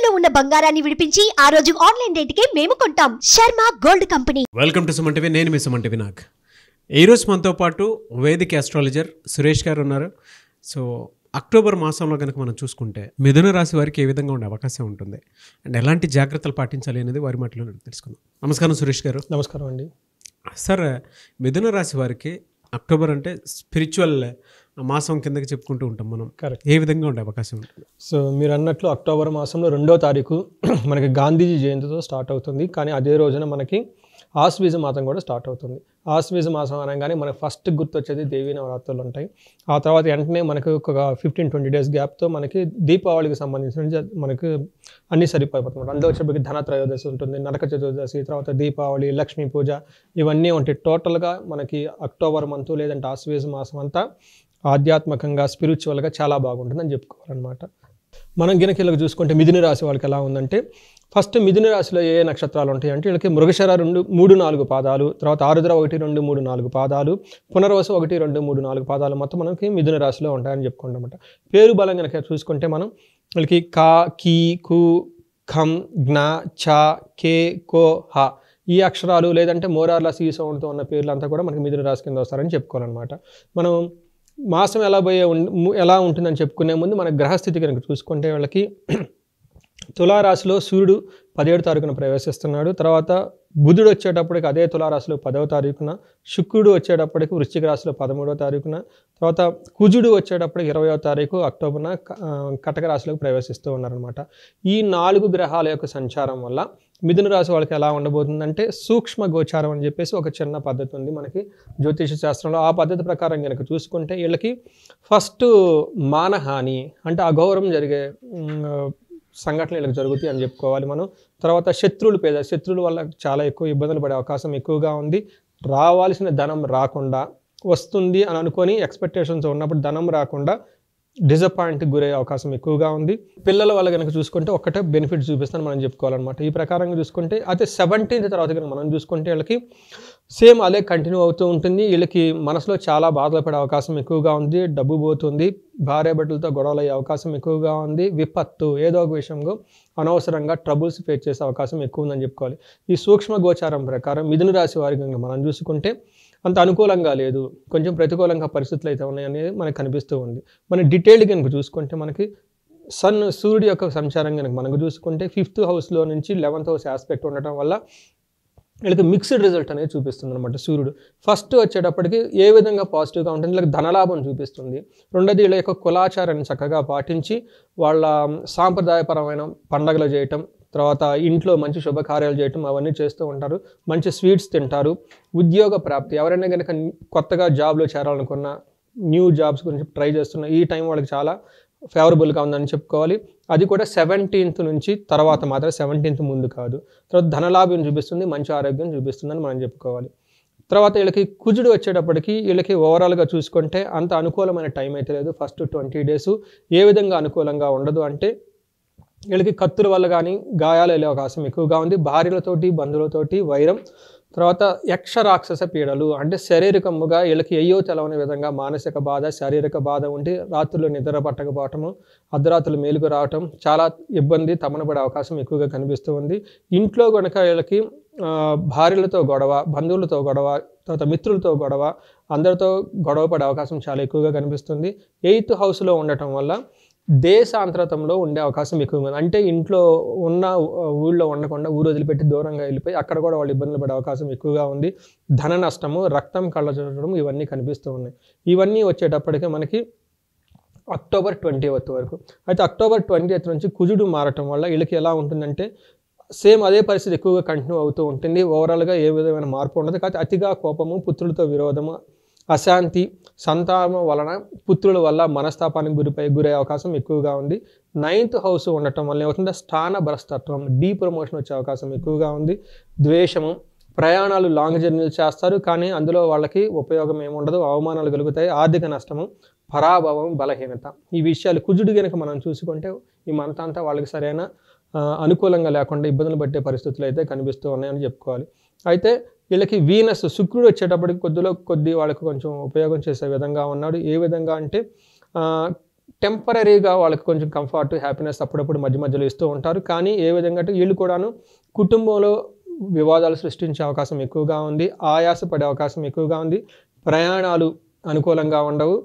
తాకట్టులో ఉన్న బంగారాన్ని విడిపించి ఆ రోజు ఆన్లైన్ రేటుకే మేము కొంటాం. Sharma gold company. Welcome to Suman TV. నేను మీ సుమన్ టీవీ. నాకు ఈరోజు మనతో పాటు వేదిక ఆస్ట్రాలజర్ సురేష్ గారు ఉన్నారు. సో అక్టోబర్ మాసంలో కనుక మనం చూసుకుంటే మిథున రాశి వారికి ఏ విధంగా ఉండే అవకాశం ఉంటుంది అండ్ ఎలాంటి జాగ్రత్తలు పాటించాలి అనేది వారి మాటలో తెలుసుకుందాం. నమస్కారం సురేష్ గారు. నమస్కారం అండి. సార్, మిథున రాశి వారికి అక్టోబర్ అంటే స్పిరిచువల్ మాసం కిందకి చెప్పుకుంటూ ఉంటాం మనం. కరెక్ట్. ఏ విధంగా ఉండే అవకాశం ఉంటుంది? సో మీరు అన్నట్లు అక్టోబర్ మాసంలో 2వ తారీఖు మనకి గాంధీజీ జయంతితో స్టార్ట్ అవుతుంది. కానీ అదే రోజున మనకి ఆశ్వీజ మాసం కూడా స్టార్ట్ అవుతుంది. ఆశ్వీజ మాసం అనగానే మనకు ఫస్ట్ గుర్తొచ్చేది దేవీ నవరాత్రులు ఉంటాయి. ఆ తర్వాత వెంటనే మనకు ఒక 15-20 డేస్ గ్యాప్తో మనకి దీపావళికి సంబంధించిన మనకు అన్నీ సరిపోతుంది. అందులో వచ్చేప్పటికి ధనత్రయోదశి ఉంటుంది, నరక చతుర్దశి, తర్వాత దీపావళి, లక్ష్మీ పూజ, ఇవన్నీ ఉంటాయి. టోటల్గా మనకి అక్టోబర్ మంత్ లేదంటే ఆశ్వీజ మాసం అంతా ఆధ్యాత్మికంగా స్పిరిచువల్గా చాలా బాగుంటుందని చెప్పుకోవాలన్నమాట. మనం గినక ఇలా చూసుకుంటే మిథున రాశి వాళ్ళకి ఎలా ఉందంటే, ఫస్ట్ మిథున రాశిలో ఏ నక్షత్రాలు ఉంటాయి అంటే వీళ్ళకి మృగశిర 2-3-4 పాదాలు, తర్వాత ఆరుద్ర 1-2-3-4 పాదాలు, పునర్వసు 1-2-3-4 పాదాలు మొత్తం మనకి మిథున రాశిలో ఉంటాయని చెప్పుకుంటామన్నమాట. పేరు బలం కనుక చూసుకుంటే మనం వీళ్ళకి కా, కీ, కు, ఖం, జ్ఞ, చ, కే, కో, హ ఈ అక్షరాలు లేదంటే మోరార్లస్ ఈ సౌండ్తో ఉన్న పేర్లంతా కూడా మనకి మిథున రాశి కింద వస్తారని చెప్పుకోవాలన్నమాట. మనం మాసం ఎలా ఉంటుందని చెప్పుకునే ముందు మన గ్రహస్థితి కనుక చూసుకుంటే వాళ్ళకి తులారాశిలో సూర్యుడు 17వ తారీఖున ప్రవేశిస్తున్నాడు. తర్వాత బుధుడు వచ్చేటప్పటికి అదే తులారాశిలో 10వ తారీఖున, శుక్రుడు వచ్చేటప్పటికి వృశ్చిక రాశిలో 13వ తారీఖున, తర్వాత కుజుడు వచ్చేటప్పటికి 20వ తారీఖు అక్టోబర్న కటక రాశిలోకి ప్రవేశిస్తూ ఉన్నారనమాట. ఈ 4 గ్రహాల యొక్క సంచారం వల్ల మిథున రాశి వాళ్ళకి ఎలా ఉండబోతుందంటే సూక్ష్మ గోచారం అని చెప్పేసి ఒక చిన్న పద్ధతి ఉంది మనకి జ్యోతిష శాస్త్రంలో. ఆ పద్ధతి ప్రకారం కనుక చూసుకుంటే వీళ్ళకి ఫస్ట్ మానహాని అంటే అఘోరం జరిగే సంఘటనలు వీళ్ళకి జరుగుతాయి అని చెప్పుకోవాలి మనం. తర్వాత శత్రువుల వల్ల చాలా ఎక్కువ ఇబ్బందులు పడే అవకాశం ఎక్కువగా ఉంది. రావాల్సిన ధనం రాకుండా వస్తుంది అని అనుకొని ఎక్స్పెక్టేషన్స్ ఉన్నప్పుడు ధనం రాకుండా డిసప్పాయింట్కి గురయ్యే అవకాశం ఎక్కువగా ఉంది. పిల్లల వల్ల కనుక చూసుకుంటే ఒక్కటే బెనిఫిట్ చూపిస్తాను మనం చెప్పుకోవాలన్నమాట. ఈ ప్రకారంగా చూసుకుంటే అయితే 17th తర్వాత కనుక మనం చూసుకుంటే వీళ్ళకి సేమ్ అదే కంటిన్యూ అవుతూ ఉంటుంది. వీళ్ళకి మనసులో చాలా బాధలు పడే అవకాశం ఎక్కువగా ఉంది. డబ్బు పోతుంది, భార్య బిడ్డలతో గొడవలు అయ్యే అవకాశం ఎక్కువగా ఉంది. విపత్తు ఏదో ఒక విషయంలో అనవసరంగా ట్రబుల్స్ ఫేస్ చేసే అవకాశం ఎక్కువ ఉందని చెప్పుకోవాలి. ఈ సూక్ష్మ గోచారం ప్రకారం మిథున రాశి వారికి కనుక మనం చూసుకుంటే అంత అనుకూలంగా లేదు, కొంచెం ప్రతికూలంగా పరిస్థితులు అయితే ఉన్నాయనేది మనకు కనిపిస్తూ ఉంది. మన డీటెయిల్డ్ కనుక చూసుకుంటే మనకి సూర్యుడి యొక్క సంచారం కనుక మనకు చూసుకుంటే 5th హౌస్లో నుంచి 11th హౌస్ ఆస్పెక్ట్ ఉండటం వల్ల వీళ్ళకి మిక్స్డ్ రిజల్ట్ అనేది చూపిస్తుంది అనమాట. సూర్యుడు ఫస్ట్ వచ్చేటప్పటికి ఏ విధంగా పాజిటివ్గా ఉంటుంది, వీళ్ళకి ధనలాభం చూపిస్తుంది. రెండోది వీళ్ళ యొక్క కులాచారాన్ని చక్కగా పాటించి వాళ్ళ సాంప్రదాయపరమైన పండగలు చేయటం, తర్వాత ఇంట్లో మంచి శుభకార్యాలు చేయటం అవన్నీ చేస్తూ ఉంటారు. మంచి స్వీట్స్ తింటారు. ఉద్యోగ ప్రాప్తి ఎవరైనా కనుక కొత్తగా జాబ్లో చేరాలనుకున్న, న్యూ జాబ్స్ గురించి ట్రై చేస్తున్న ఈ టైం వాళ్ళకి చాలా ఫేవరబుల్గా ఉందని చెప్పుకోవాలి. అది కూడా 17th నుంచి తర్వాత మాత్రం 17th ముందు కాదు. తర్వాత ధనలాభం చూపిస్తుంది, మంచి ఆరోగ్యం చూపిస్తుందని మనం చెప్పుకోవాలి. తర్వాత వీళ్ళకి కుజుడు వచ్చేటప్పటికి వీళ్ళకి ఓవరాల్గా చూసుకుంటే అంత అనుకూలమైన టైం అయితే లేదు. ఫస్ట్ 20 డేస్ ఏ విధంగా అనుకూలంగా ఉండదు అంటే వీళ్ళకి కత్తుల వల్ల కానీ గాయాలు వెళ్ళే అవకాశం ఎక్కువగా ఉంది. భార్యలతోటి బంధువులతోటి వైరం, తర్వాత యక్ష రాక్షస పీడలు అంటే శారీరకముగా వీళ్ళకి అయ్యో తెలవని విధంగా మానసిక బాధ, శారీరక బాధ ఉండి రాత్రులు నిద్ర పట్టకపోవటము, అర్ధరాత్రులు మేలుకు రావటం, చాలా ఇబ్బంది తమనపడే అవకాశం ఎక్కువగా కనిపిస్తూ ఉంది. ఇంట్లో కనుక వీళ్ళకి భార్యలతో గొడవ, బంధువులతో గొడవ, తర్వాత మిత్రులతో గొడవ, అందరితో గొడవ పడే అవకాశం చాలా ఎక్కువగా కనిపిస్తుంది. 8th హౌస్లో ఉండటం వల్ల దేశాంతరతంలో ఉండే అవకాశం ఎక్కువగా ఉంది. అంటే ఇంట్లో ఉన్న ఊళ్ళో ఉండకుండా ఊరు వదిలిపెట్టి దూరంగా వెళ్ళిపోయి అక్కడ కూడా వాళ్ళు ఇబ్బందులు పడే అవకాశం ఎక్కువగా ఉంది. ధన నష్టము, రక్తం కళ్ళ చూడడం ఇవన్నీ కనిపిస్తూ ఉన్నాయి. ఇవన్నీ వచ్చేటప్పటికే మనకి అక్టోబర్ 20th వరకు. అయితే అక్టోబర్ 20th నుంచి కుజుడు మారటం వల్ల వీళ్ళకి ఎలా ఉంటుందంటే సేమ్ అదే పరిస్థితి ఎక్కువగా కంటిన్యూ అవుతూ ఉంటుంది. ఓవరాల్గా ఏ విధమైన మార్పు ఉండదు. కాకపోతే అతిగా కోపము, పుత్రులతో విరోధము, అశాంతి, సంతానం వలన పుత్రుల వల్ల మనస్తాపానికి గురయ్యే అవకాశం ఎక్కువగా ఉంది. 9th హౌస్ ఉండటం వల్ల ఏమవుతుందో స్థాన భ్రష్టత్వం, ప్రమోషన్ వచ్చే అవకాశం ఎక్కువగా ఉంది. ద్వేషము, ప్రయాణాలు, లాంగ్ జర్నీలు చేస్తారు కానీ అందులో వాళ్ళకి ఉపయోగం ఏముండదు, అవమానాలు కలుగుతాయి. ఆర్థిక నష్టము, పరాభవం, బలహీనత, ఈ విషయాలు కుజుడు కనుక మనం చూసుకుంటే ఈ మంత్ అంతా వాళ్ళకి సరైన అనుకూలంగా లేకుండా ఇబ్బందులు పట్టే పరిస్థితులు అయితే కనిపిస్తూ ఉన్నాయని చెప్పుకోవాలి. అయితే వీళ్ళకి వీనస్, శుక్రుడు వచ్చేటప్పటికి కొద్ది వాళ్ళకి కొంచెం ఉపయోగం చేసే విధంగా ఉన్నాడు. ఏ విధంగా అంటే టెంపరీగా వాళ్ళకి కొంచెం కంఫర్ట్, హ్యాపీనెస్ అప్పుడప్పుడు మధ్య మధ్యలో ఇస్తూ ఉంటారు. కానీ ఏ విధంగా అంటే వీళ్ళు కూడాను కుటుంబంలో వివాదాలు సృష్టించే అవకాశం ఎక్కువగా ఉంది, ఆయాస పడే అవకాశం ఎక్కువగా ఉంది, ప్రయాణాలు అనుకూలంగా ఉండవు,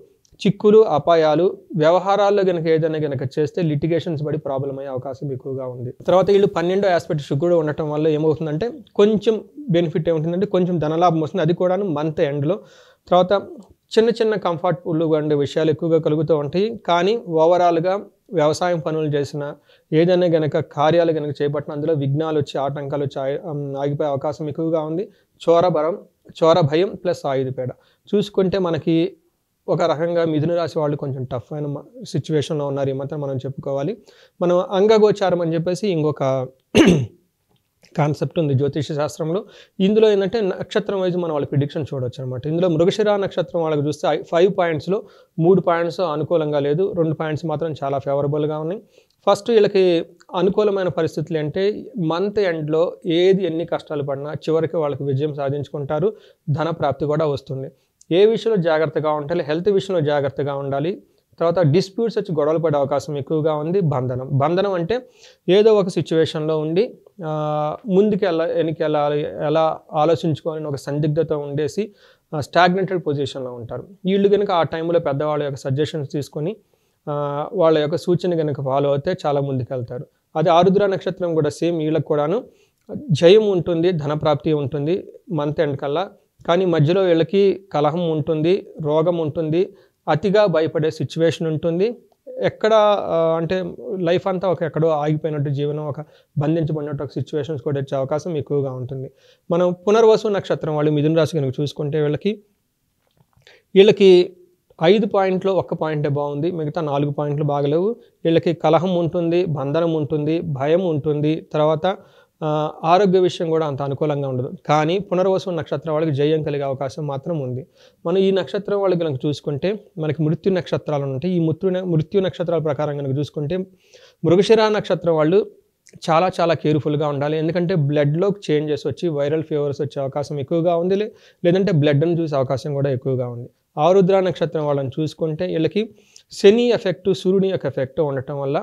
చిక్కులు, అపాయాలు, వ్యవహారాల్లో కనుక ఏదైనా కనుక చేస్తే లిటిగేషన్స్ పడి ప్రాబ్లం అయ్యే అవకాశం ఎక్కువగా ఉంది. తర్వాత వీళ్ళు 12వ ఆస్పెక్ట్ శుక్రుడు ఉండటం వల్ల ఏమవుతుందంటే కొంచెం బెనిఫిట్ ఏముంటుందంటే కొంచెం ధనలాభం వస్తుంది, అది కూడా మంత్ ఎండ్లో. తర్వాత చిన్న చిన్న కంఫర్టబుల్గా ఉండే విషయాలు ఎక్కువగా కలుగుతూ ఉంటాయి. కానీ ఓవరాల్గా వ్యవసాయం పనులు చేసిన ఏదైనా గనక కార్యాలు కనుక చేపట్టిన అందులో విఘ్నాలు వచ్చి ఆటంకాలు వచ్చి ఆగిపోయే అవకాశం ఎక్కువగా ఉంది. చోర భయం ప్లస్ ఆయుధపేడ చూసుకుంటే మనకి ఒక రకంగా మిథున రాశి వాళ్ళు కొంచెం టఫ్ అయిన సిచ్యువేషన్లో ఉన్నారు ఈ మాత్రం మనం చెప్పుకోవాలి. మనం అంగగోచారం అని చెప్పేసి ఇంకొక కాన్సెప్ట్ ఉంది జ్యోతిష శాస్త్రంలో. ఇందులో ఏంటంటే నక్షత్రం వైజ్ మనం వాళ్ళ ప్రిడిక్షన్ చూడవచ్చు అనమాట. ఇందులో మృగశిర నక్షత్రం వాళ్ళకి చూస్తే 5 పాయింట్స్లో 3 పాయింట్స్ అనుకూలంగా లేదు, 2 పాయింట్స్ మాత్రం చాలా ఫేవరబుల్గా ఉన్నాయి. ఫస్ట్ వీళ్ళకి అనుకూలమైన పరిస్థితులు అంటే మంత్ ఎండ్లో ఎన్ని కష్టాలు పడినా చివరికి వాళ్ళకి విజయం సాధించుకుంటారు, ధన ప్రాప్తి కూడా వస్తుంది. ఏ విషయంలో జాగ్రత్తగా ఉండాలి, హెల్త్ విషయంలో జాగ్రత్తగా ఉండాలి. తర్వాత డిస్ప్యూట్స్ వచ్చి గొడవలు పడే అవకాశం ఎక్కువగా ఉంది. బంధనం అంటే ఏదో ఒక సిచ్యువేషన్లో ఉండి ముందుకు వెనకెళ్ళాలి, ఎలా ఆలోచించుకోవాలని ఒక సందిగ్ధత ఉండేసి స్టాగ్నెటెడ్ పొజిషన్లో ఉంటారు. వీళ్ళు కనుక ఆ టైంలో పెద్దవాళ్ళ యొక్క సజెషన్స్ తీసుకొని వాళ్ళ యొక్క సూచన కనుక ఫాలో అయితే చాలా ముందుకెళ్తారు. అది ఆరుద్ర నక్షత్రం కూడా సేమ్, వీళ్ళకి కూడాను జయం ఉంటుంది, ధనప్రాప్తి ఉంటుంది మంత్ ఎండ్ కల్లా. కానీ మధ్యలో వీళ్ళకి కలహం ఉంటుంది, రోగం ఉంటుంది, అతిగా భయపడే సిచ్యువేషన్ ఉంటుంది. ఎక్కడ అంటే లైఫ్ అంతా ఎక్కడో ఆగిపోయినట్టు, జీవనం బంధించబడినట్టు ఒక సిచ్యువేషన్స్ కూడా వచ్చే అవకాశం ఎక్కువగా ఉంటుంది. మనం పునర్వసు నక్షత్రం వాళ్ళు మిథున రాశి కనుక చూసుకుంటే వీళ్ళకి 5 పాయింట్లో 1 పాయింటే బాగుంది, మిగతా 4 పాయింట్లు బాగలేవు. వీళ్ళకి కలహం ఉంటుంది, బంధనం ఉంటుంది, భయం ఉంటుంది. తర్వాత ఆరోగ్య విషయం కూడా అంత అనుకూలంగా ఉండదు. కానీ పునర్వసు నక్షత్రం వాళ్ళకి జయం కలిగే అవకాశం మాత్రం ఉంది. మనం ఈ నక్షత్రం వాళ్ళకి కనుక చూసుకుంటే మనకి మృత్యు నక్షత్రాలు ఉంటాయి. ఈ మృత్యు నక్షత్రాల ప్రకారం కనుక చూసుకుంటే మృగశిర నక్షత్రం వాళ్ళు చాలా చాలా కేర్ఫుల్గా ఉండాలి. ఎందుకంటే బ్లడ్లో చేంజెస్ వచ్చి వైరల్ ఫీవర్స్ వచ్చే అవకాశం ఎక్కువగా ఉంది, లేదంటే బ్లడ్ని చూసే అవకాశం కూడా ఎక్కువగా ఉంది. ఆరుద్ర నక్షత్రం వాళ్ళని చూసుకుంటే వీళ్ళకి శని ఎఫెక్ట్, సూర్యుని యొక్క ఎఫెక్ట్ ఉండటం వల్ల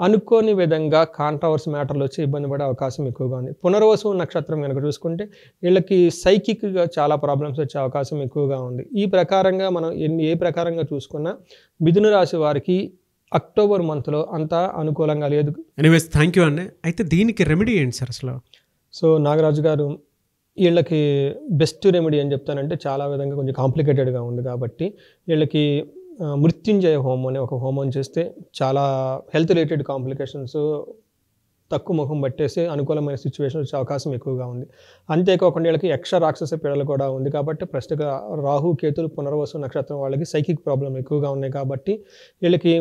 అనుకోని విధంగా కాంట్రవర్సీ మ్యాటర్లు వచ్చి ఇబ్బంది పడే అవకాశం ఎక్కువగా ఉంది. పునర్వసు నక్షత్రం కనుక చూసుకుంటే వీళ్ళకి సైకిక్గా చాలా ప్రాబ్లమ్స్ వచ్చే అవకాశం ఎక్కువగా ఉంది. ఈ ప్రకారంగా మనం ఏ ప్రకారంగా చూసుకున్నా మిథున రాశి వారికి అక్టోబర్ మంత్లో అంత అనుకూలంగా లేదు. ఎనీవేస్ థ్యాంక్ యూ అండి. అయితే దీనికి రెమెడీ ఏంటి సార్ అసలు? సో నాగరాజు గారు, వీళ్ళకి బెస్ట్ రెమెడీ అని చెప్తానంటే చాలా విధంగా కొంచెం కాంప్లికేటెడ్గా ఉంది కాబట్టి వీళ్ళకి మృత్యుంజయ హోమం అనే ఒక హోమం చేస్తే చాలా హెల్త్ రిలేటెడ్ కాంప్లికేషన్స్ తక్కువ ముఖం పట్టేసి అనుకూలమైన సిచ్యువేషన్ వచ్చే అవకాశం ఎక్కువగా ఉంది. అంతేకాకుండా వీళ్ళకి యక్ష రాక్షస పీడలు కూడా ఉంది కాబట్టి ప్రస్తుతం రాహు కేతులు పునర్వసు నక్షత్రం వాళ్ళకి సైకిక్ ప్రాబ్లం ఎక్కువగా ఉన్నాయి కాబట్టి వీళ్ళకి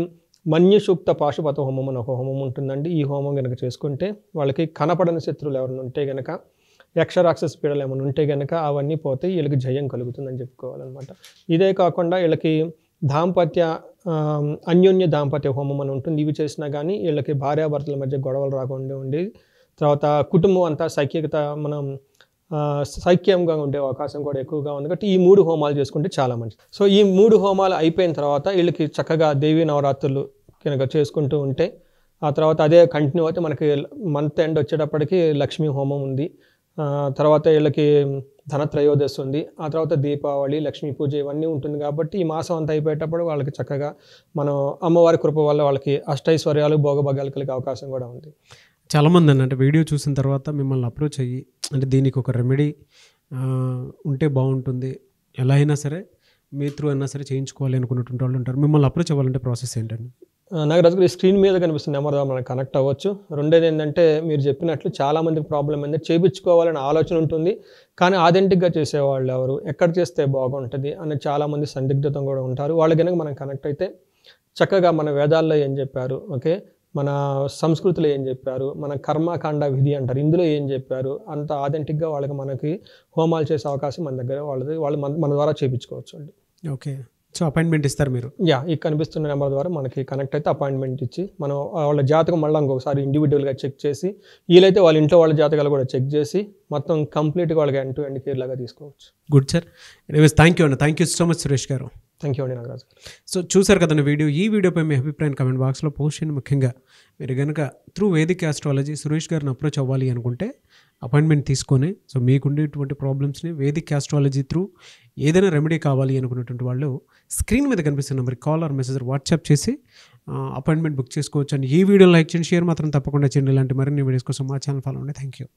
మన్యుసూక్త పాశుపత హోమం అని ఒక హోమం ఉంటుందండి. ఈ హోమం కనుక చేసుకుంటే వాళ్ళకి కనపడని శత్రువులు ఎవరైనా ఉంటే కనుక, యక్ష రాక్షస పీడలు ఏమైనా ఉంటే కనుక అవన్నీ పోతే వీళ్ళకి జయం కలుగుతుందని చెప్పుకోవాలన్నమాట. ఇదే కాకుండా వీళ్ళకి అన్యోన్య దాంపత్య హోమం అని ఉంటుంది. ఇవి చేసినా కానీ వీళ్ళకి భార్యాభర్తల మధ్య గొడవలు రాకుండా ఉండేది. తర్వాత కుటుంబం అంతా సైక్యంగా ఉండే అవకాశం కూడా ఎక్కువగా ఉంది కాబట్టి ఈ 3 హోమాలు చేసుకుంటే చాలా మంచిది. సో ఈ 3 హోమాలు అయిపోయిన తర్వాత వీళ్ళకి చక్కగా దేవీ నవరాత్రులు కనుక చేసుకుంటూ ఉంటే ఆ తర్వాత అదే కంటిన్యూ అయితే మనకి మంత్ ఎండ్ వచ్చేటప్పటికి లక్ష్మీ హోమం ఉంది. తర్వాత వీళ్ళకి ధనత్రయోదశి ఉంది. ఆ తర్వాత దీపావళి, లక్ష్మీ పూజ ఇవన్నీ ఉంటుంది కాబట్టి ఈ మాసం అంతా అయిపోయేటప్పుడు వాళ్ళకి చక్కగా మనం అమ్మవారి కృప వల్ల వాళ్ళకి అష్టైశ్వర్యాలు, భోగభాగ్యాలు కలిగే అవకాశం కూడా ఉంది. చాలామంది అంటే వీడియో చూసిన తర్వాత మిమ్మల్ని అప్రోచ్ అయ్యి అంటే దీనికి ఒక రెమెడీ ఉంటే బాగుంటుంది, ఎలా అయినా సరే మీ త్రూ అయినా సరే చేయించుకోవాలి అనుకున్నటువంటి వాళ్ళు ఉంటారు. మిమ్మల్ని అప్రోచ్ అవ్వాలంటే ప్రాసెస్ ఏంటండి? నాగరాజు గారు, స్క్రీన్ మీద కనిపిస్తున్న నెంబర్ మనకు కనెక్ట్ అవ్వచ్చు. రెండోది ఏంటంటే మీరు చెప్పినట్లు చాలామందికి ప్రాబ్లం ఏంటంటే చేయించుకోవాలని ఆలోచన ఉంటుంది, కానీ ఆథెంటిక్గా చేసేవాళ్ళు ఎవరు, ఎక్కడ చేస్తే బాగుంటుంది అని చాలామంది సందిగ్ధత కూడా ఉంటారు. వాళ్ళు కనుక మనం కనెక్ట్ అయితే చక్కగా మన వేదాల్లో ఏం చెప్పారు, ఓకే, మన సంస్కృతిలో ఏం చెప్పారు, మన కర్మకాండ విధి అంటారు, ఇందులో ఏం చెప్పారు, అంత ఆథెంటిక్గా మనకి హోమాలు చేసే అవకాశం మన దగ్గర వాళ్ళు మన ద్వారా చేయించుకోవచ్చు అండి. ఓకే, సో అపాయింట్మెంట్ ఇస్తారు మీరు? ఈ కనిపిస్తున్న నెంబర్ ద్వారా మనకి కనెక్ట్ అయితే అపాయింట్మెంట్ ఇచ్చి మనం వాళ్ళ జాతకం మళ్ళీ ఇంకొకసారి ఇండివిజువల్గా చెక్ చేసి, వీలైతే వాళ్ళ ఇంట్లో వాళ్ళ జాతకాలు కూడా చెక్ చేసి మొత్తం కంప్లీట్గా వాళ్ళకి ఎండ్ టు ఎండ్ కేర్ లాగా తీసుకోవచ్చు. Good sir. Anyways thank you అండి. Thank you so much Suresh గారు. థ్యాంక్ యూ అండి నాగరాజు గారు. సో చూసారు కదండి వీడియో. ఈ వీడియోపై మీ అభిప్రాయం కమెంట్ బాక్స్లో పోస్ట్ చేయండి. ముఖ్యంగా మీరు కనుక త్రూ వేదిక్ ఆస్ట్రాలజీ సురేష్ గారిని అప్రోచ్ అవ్వాలి అనుకుంటే అపాయింట్మెంట్ తీసుకొని, సో మీకుండేటువంటి ప్రాబ్లమ్స్ని వేదిక్ ఆస్ట్రాలజీ త్రూ ఏదైనా రెమెడీ కావాలి అనుకున్నటువంటి వాళ్ళు స్క్రీన్ మీద కనిపిస్తున్న నెంబర్కి కాల్ ఆర్ మెసేజ్ వాట్సాప్ చేసి అపాయింట్మెంట్ బుక్ చేసుకోవచ్చు. అండ్ ఈ వీడియో లైక్ చేయండి, షేర్ మాత్రం తప్పకుండా చేయండి. ఇలాంటి మరిన్ని వీడియోస్ కోసం మా ఛానల్ ఫాలో అవ్వండి. Thank you.